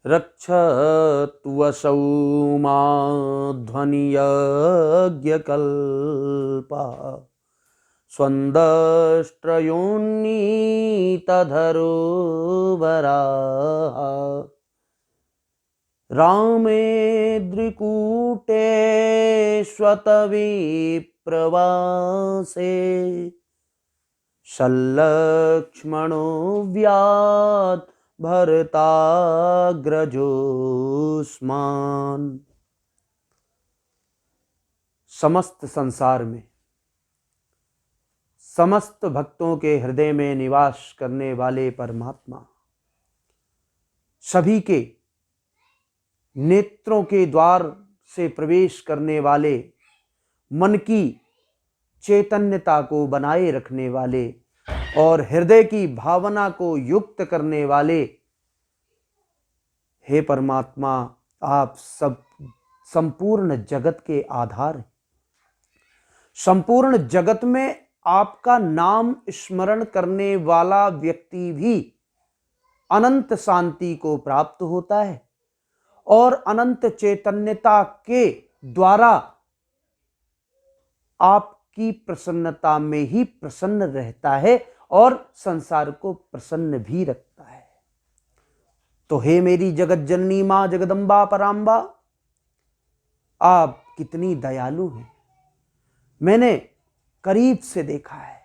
रक्षत्वसौ माध्वनियज्ञकल्पः स्वन्दष्ट्रयोन्नीतधरोवराः रामेऽद्रिकूटे स्वतविप्रवासे सल्लक्ष्मणो व्यात् भरताग्रजोऽस्मान्। समस्त संसार में समस्त भक्तों के हृदय में निवास करने वाले परमात्मा, सभी के नेत्रों के द्वार से प्रवेश करने वाले, मन की चैतन्यता को बनाए रखने वाले और हृदय की भावना को युक्त करने वाले, हे परमात्मा, आप सब संपूर्ण जगत के आधार हैं। संपूर्ण जगत में आपका नाम स्मरण करने वाला व्यक्ति भी अनंत शांति को प्राप्त होता है और अनंत चैतन्यता के द्वारा आपकी प्रसन्नता में ही प्रसन्न रहता है और संसार को प्रसन्न भी रखता है। तो हे मेरी जगत जननी मां जगदम्बा परांबा, आप कितनी दयालु हैं। मैंने करीब से देखा है,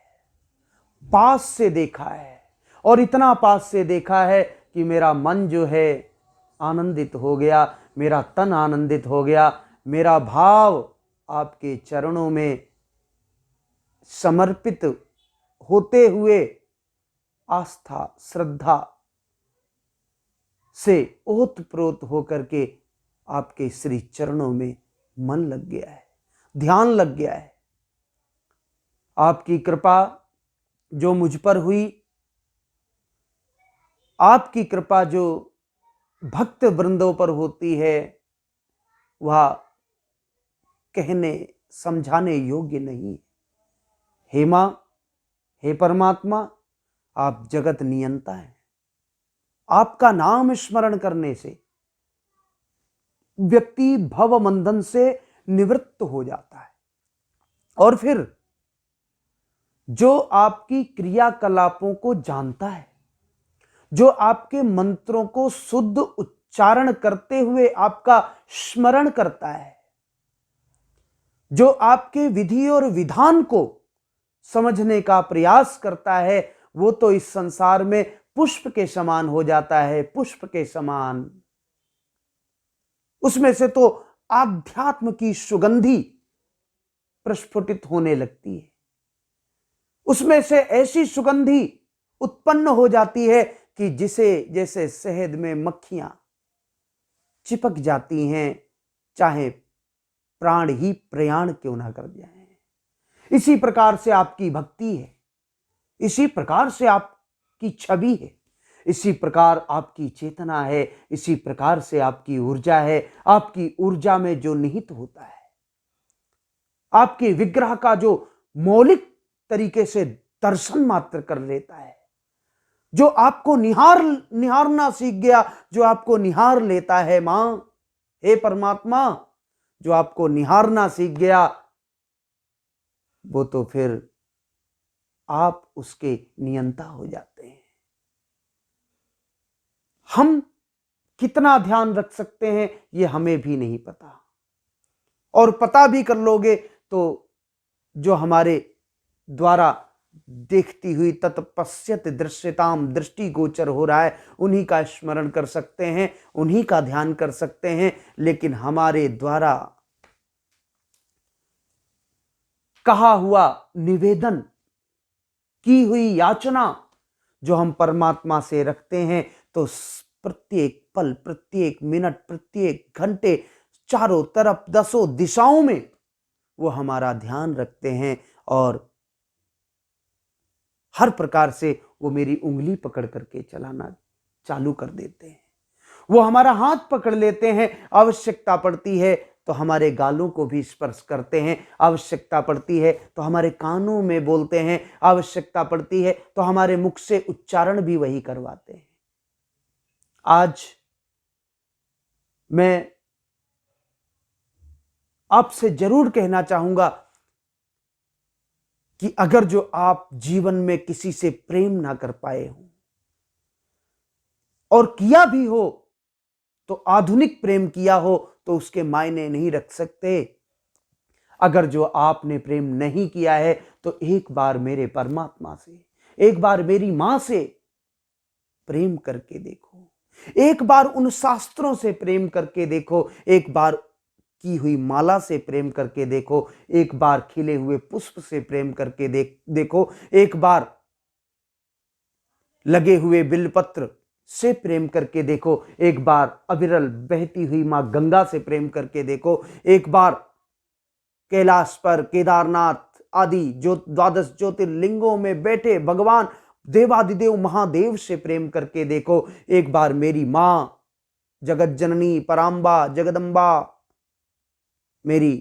पास से देखा है, और इतना पास से देखा है कि मेरा मन जो है आनंदित हो गया, मेरा तन आनंदित हो गया, मेरा भाव आपके चरणों में समर्पित होते हुए आस्था श्रद्धा से ओतप्रोत होकर के आपके श्री चरणों में मन लग गया है, ध्यान लग गया है। आपकी कृपा जो मुझ पर हुई, आपकी कृपा जो भक्त वृंदों पर होती है, वह कहने समझाने योग्य नहीं। हे मां, हे परमात्मा, आप जगत नियंता हैं। आपका नाम स्मरण करने से व्यक्ति भवबंधन से निवृत्त हो जाता है और फिर जो आपकी क्रियाकलापों को जानता है, जो आपके मंत्रों को शुद्ध उच्चारण करते हुए आपका स्मरण करता है, जो आपके विधि और विधान को समझने का प्रयास करता है, वो तो इस संसार में पुष्प के समान हो जाता है, पुष्प के समान। उसमें से तो आध्यात्म की सुगंधी प्रस्फुटित होने लगती है, उसमें से ऐसी सुगंधी उत्पन्न हो जाती है कि जिसे जैसे शहद में मक्खियां चिपक जाती हैं, चाहे प्राण ही प्रयाण क्यों ना कर जाए। इसी प्रकार से आपकी भक्ति है, इसी प्रकार से आपकी छवि है, इसी प्रकार आपकी चेतना है, इसी प्रकार से आपकी ऊर्जा है। आपकी ऊर्जा में जो निहित होता है, आपके विग्रह का जो मौलिक तरीके से दर्शन मात्र कर लेता है, जो आपको निहारना सीख गया, जो आपको निहार लेता है मां, हे परमात्मा, जो आपको निहारना सीख गया, वो तो फिर आप उसके नियंता हो जाते हैं। हम कितना ध्यान रख सकते हैं ये हमें भी नहीं पता, और पता भी कर लोगे तो जो हमारे द्वारा देखती हुई तत्पश्यत दृश्यताम दृष्टि गोचर हो रहा है, उन्हीं का स्मरण कर सकते हैं, उन्हीं का ध्यान कर सकते हैं। लेकिन हमारे द्वारा कहा हुआ निवेदन, की हुई याचना जो हम परमात्मा से रखते हैं, तो प्रत्येक पल, प्रत्येक मिनट, प्रत्येक घंटे, चारों तरफ, दसों दिशाओं में वो हमारा ध्यान रखते हैं और हर प्रकार से वो मेरी उंगली पकड़ करके चलाना चालू कर देते हैं। वो हमारा हाथ पकड़ लेते हैं, आवश्यकता पड़ती है तो हमारे गालों को भी स्पर्श करते हैं, आवश्यकता पड़ती है तो हमारे कानों में बोलते हैं, आवश्यकता पड़ती है तो हमारे मुख से उच्चारण भी वही करवाते हैं। आज मैं आपसे जरूर कहना चाहूंगा कि अगर जो आप जीवन में किसी से प्रेम ना कर पाए हो और किया भी हो तो आधुनिक प्रेम किया हो तो उसके मायने नहीं रख सकते। अगर जो आपने प्रेम नहीं किया है तो एक बार मेरे परमात्मा से, एक बार मेरी मां से प्रेम करके देखो, एक बार उन शास्त्रों से प्रेम करके देखो, एक बार की हुई माला से प्रेम करके देखो, एक बार खिले हुए पुष्प से प्रेम करके देखो, एक बार लगे हुए बिलपत्र से प्रेम करके देखो, एक बार अविरल बहती हुई मां गंगा से प्रेम करके देखो, एक बार कैलाश पर केदारनाथ आदि जो द्वादश ज्योतिर्लिंगों में बैठे भगवान देवादिदेव महादेव से प्रेम करके देखो, एक बार मेरी मां जगत जननी परांबा जगदंबा मेरी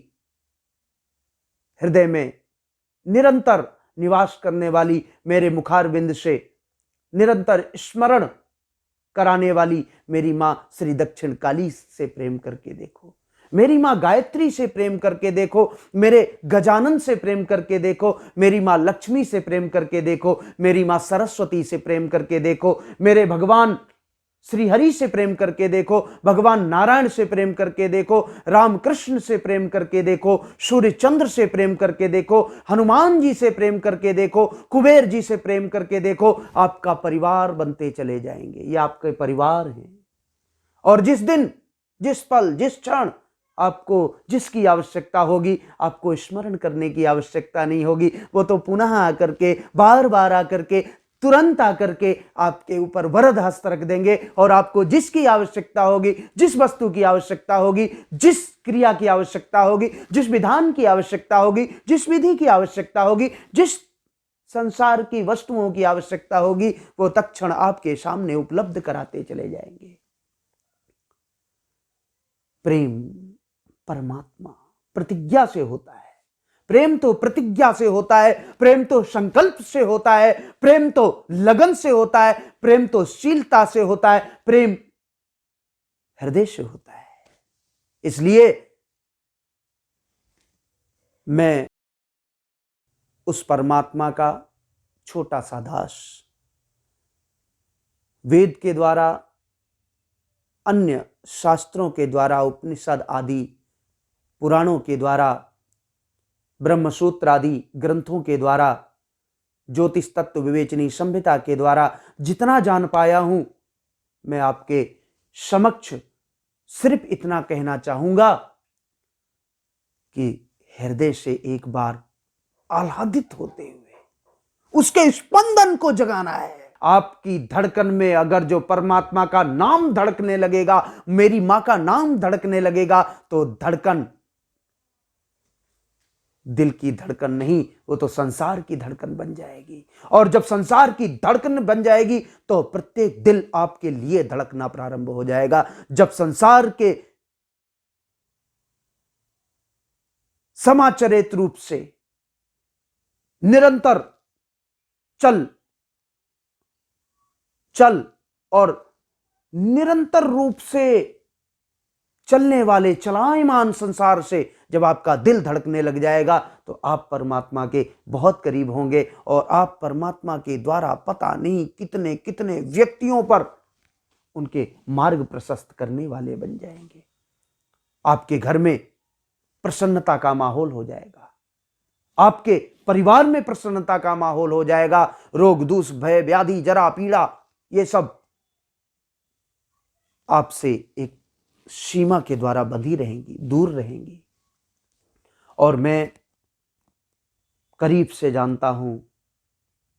हृदय में निरंतर निवास करने वाली मेरे मुखारविंद से निरंतर स्मरण कराने वाली मेरी मां श्री दक्षिण काली से प्रेम करके देखो, मेरी मां गायत्री से प्रेम करके देखो, मेरे गजानन से प्रेम करके देखो, मेरी मां लक्ष्मी से प्रेम करके देखो, मेरी मां सरस्वती से प्रेम करके देखो, मेरे भगवान श्री हरि से प्रेम करके देखो, भगवान नारायण से प्रेम करके देखो, रामकृष्ण से प्रेम करके देखो, सूर्य चंद्र से प्रेम करके देखो, हनुमान जी से प्रेम करके देखो, कुबेर जी से प्रेम करके देखो। आपका परिवार बनते चले जाएंगे, ये आपके परिवार हैं। और जिस दिन, जिस पल, जिस क्षण आपको जिसकी आवश्यकता होगी, आपको स्मरण करने की आवश्यकता नहीं होगी, वो तो पुनः आकर के बार बार आकर के तुरंत आकर के आपके ऊपर वरद हस्त रख देंगे और आपको जिसकी आवश्यकता होगी, जिस वस्तु की आवश्यकता होगी, जिस क्रिया की आवश्यकता होगी, जिस विधान की आवश्यकता होगी, जिस विधि की आवश्यकता होगी, जिस संसार की वस्तुओं की आवश्यकता होगी, वो तत्क्षण आपके सामने उपलब्ध कराते चले जाएंगे। प्रेम परमात्मा प्रतिज्ञा से होता है, प्रेम तो प्रतिज्ञा से होता है, प्रेम तो संकल्प से होता है, प्रेम तो लगन से होता है, प्रेम तो शीलता से होता है, प्रेम हृदय से होता है। इसलिए मैं उस परमात्मा का छोटा सा दास, वेद के द्वारा, अन्य शास्त्रों के द्वारा, उपनिषद आदि पुराणों के द्वारा, ब्रह्मसूत्र आदि ग्रंथों के द्वारा, ज्योतिष तत्व विवेचनी संहिता के द्वारा जितना जान पाया हूं, मैं आपके समक्ष सिर्फ इतना कहना चाहूंगा कि हृदय से एक बार आह्लादित होते हुए उसके स्पंदन को जगाना है। आपकी धड़कन में अगर जो परमात्मा का नाम धड़कने लगेगा, मेरी मां का नाम धड़कने लगेगा, तो धड़कन दिल की धड़कन नहीं, वो तो संसार की धड़कन बन जाएगी। और जब संसार की धड़कन बन जाएगी तो प्रत्येक दिल आपके लिए धड़कना प्रारंभ हो जाएगा। जब संसार के समाचरित रूप से निरंतर चल और निरंतर रूप से चलने वाले चलायमान संसार से जब आपका दिल धड़कने लग जाएगा तो आप परमात्मा के बहुत करीब होंगे और आप परमात्मा के द्वारा पता नहीं कितने कितने व्यक्तियों पर उनके मार्ग प्रशस्त करने वाले बन जाएंगे। आपके घर में प्रसन्नता का माहौल हो जाएगा, आपके परिवार में प्रसन्नता का माहौल हो जाएगा। रोग दूष भय व्याधि जरा पीड़ा ये सब आपसे एक सीमा के द्वारा बंधी रहेंगी, दूर रहेंगी। और मैं करीब से जानता हूं,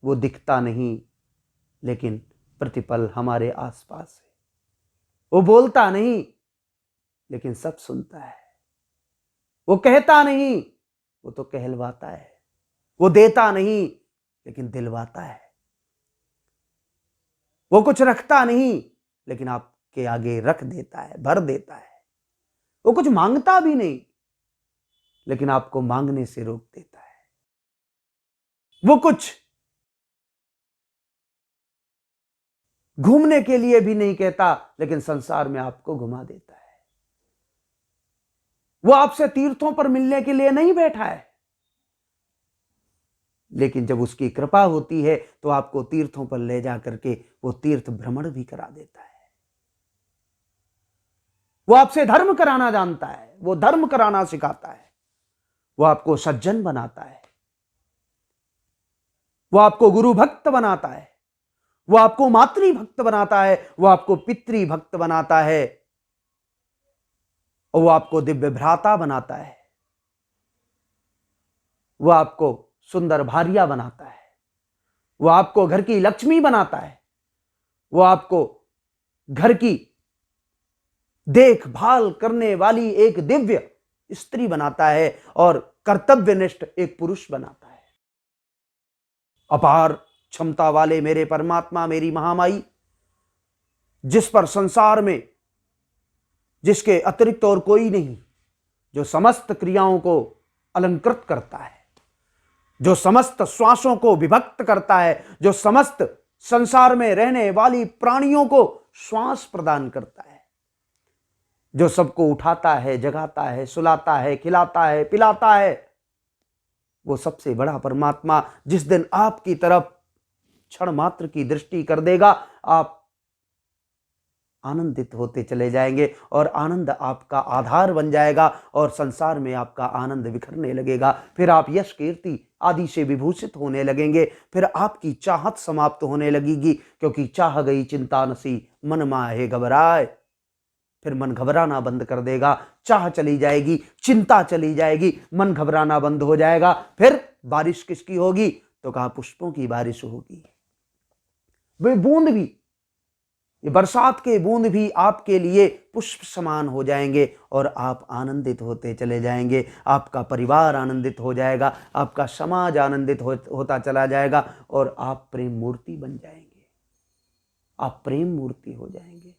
वो दिखता नहीं लेकिन प्रतिपल हमारे आसपास है। वो बोलता नहीं लेकिन सब सुनता है। वो कहता नहीं, वो तो कहलवाता है। वो देता नहीं लेकिन दिलवाता है। वो कुछ रखता नहीं लेकिन आपके आगे रख देता है, भर देता है। वो कुछ मांगता भी नहीं लेकिन आपको मांगने से रोक देता है। वो कुछ घूमने के लिए भी नहीं कहता लेकिन संसार में आपको घुमा देता है। वो आपसे तीर्थों पर मिलने के लिए नहीं बैठा है, लेकिन जब उसकी कृपा होती है तो आपको तीर्थों पर ले जाकर के वो तीर्थ भ्रमण भी करा देता है। वो आपसे धर्म कराना जानता है, वो धर्म कराना सिखाता है, वो आपको सज्जन बनाता है, वो आपको गुरु भक्त बनाता है, वो आपको मातृ भक्त बनाता है, वो आपको पितृ भक्त बनाता है, और वो आपको दिव्य भ्राता बनाता है, वो आपको सुंदर भार्या बनाता है, वो आपको घर की लक्ष्मी बनाता है, वो आपको घर की देखभाल करने वाली एक दिव्य स्त्री बनाता है और कर्तव्यनिष्ठ एक पुरुष बनाता है। अपार क्षमता वाले मेरे परमात्मा, मेरी महामाई, जिस पर संसार में जिसके अतिरिक्त और कोई नहीं, जो समस्त क्रियाओं को अलंकृत करता है, जो समस्त श्वासों को विभक्त करता है, जो समस्त संसार में रहने वाली प्राणियों को श्वास प्रदान करता है, जो सबको उठाता है, जगाता है, सुलाता है, खिलाता है, पिलाता है, वो सबसे बड़ा परमात्मा जिस दिन आपकी तरफ क्षण मात्र की दृष्टि कर देगा, आप आनंदित होते चले जाएंगे और आनंद आपका आधार बन जाएगा और संसार में आपका आनंद बिखरने लगेगा। फिर आप यश कीर्ति आदि से विभूषित होने लगेंगे, फिर आपकी चाहत समाप्त होने लगेगी, क्योंकि चाह गई चिंता नसी मन माहे घबराए। फिर मन घबराना बंद कर देगा, चाह चली जाएगी, चिंता चली जाएगी, मन घबराना बंद हो जाएगा। फिर बारिश किसकी होगी? तो कहा पुष्पों की बारिश होगी। वे बूंद भी, ये बरसात के बूंद भी आपके लिए पुष्प समान हो जाएंगे और आप आनंदित होते चले जाएंगे, आपका परिवार आनंदित हो जाएगा, आपका समाज आनंदित होता चला जाएगा और आप प्रेम मूर्ति बन जाएंगे, आप प्रेम मूर्ति हो जाएंगे।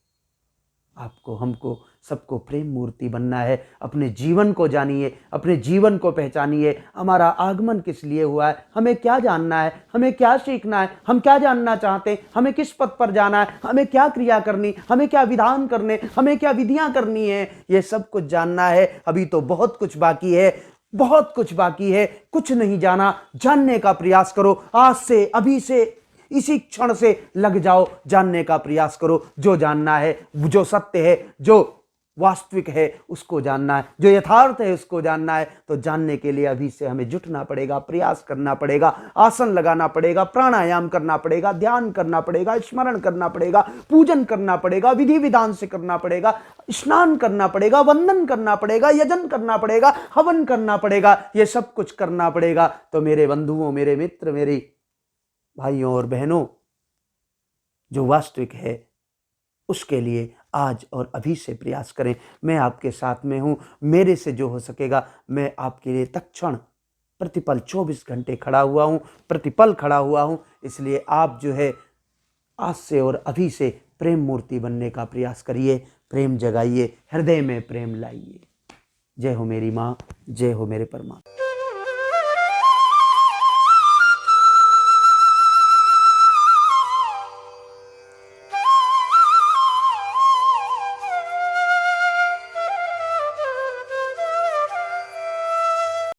आपको, हमको, सबको प्रेम मूर्ति बनना है। अपने जीवन को जानिए, अपने जीवन को पहचानिए। हमारा आगमन किस लिए हुआ है, हमें क्या जानना है, हमें क्या सीखना है, हम क्या जानना चाहते हैं, हमें किस पथ पर जाना है, हमें क्या क्रिया करनी, हमें क्या विधान करने, हमें क्या विधियां करनी है, ये सब कुछ जानना है। अभी तो बहुत कुछ बाकी है, बहुत कुछ बाकी है। कुछ नहीं जाना, जानने का प्रयास करो। आज से, अभी से, इसी क्षण से लग जाओ, जानने का प्रयास करो। जो जानना है, जो सत्य है, जो वास्तविक है, उसको जानना है, जो यथार्थ है उसको जानना है। तो जानने के लिए अभी से हमें जुटना पड़ेगा, प्रयास करना पड़ेगा, आसन लगाना पड़ेगा, प्राणायाम करना पड़ेगा, ध्यान करना पड़ेगा, स्मरण करना पड़ेगा, पूजन करना पड़ेगा, विधि विधान से करना पड़ेगा, स्नान करना पड़ेगा, वंदन करना पड़ेगा, यजन करना पड़ेगा, हवन करना पड़ेगा। ये सब कुछ करना पड़ेगा। तो मेरे बंधुओं, मेरे मित्र, मेरे भाइयों और बहनों, जो वास्तविक है उसके लिए आज और अभी से प्रयास करें। मैं आपके साथ में हूं, मेरे से जो हो सकेगा मैं आपके लिए तत्क्षण प्रतिपल 24 घंटे खड़ा हुआ हूं, प्रतिपल खड़ा हुआ हूं। इसलिए आप जो है आज से और अभी से प्रेम मूर्ति बनने का प्रयास करिए, प्रेम जगाइए, हृदय में प्रेम लाइए। जय हो मेरी माँ, जय हो मेरे परमात्मा।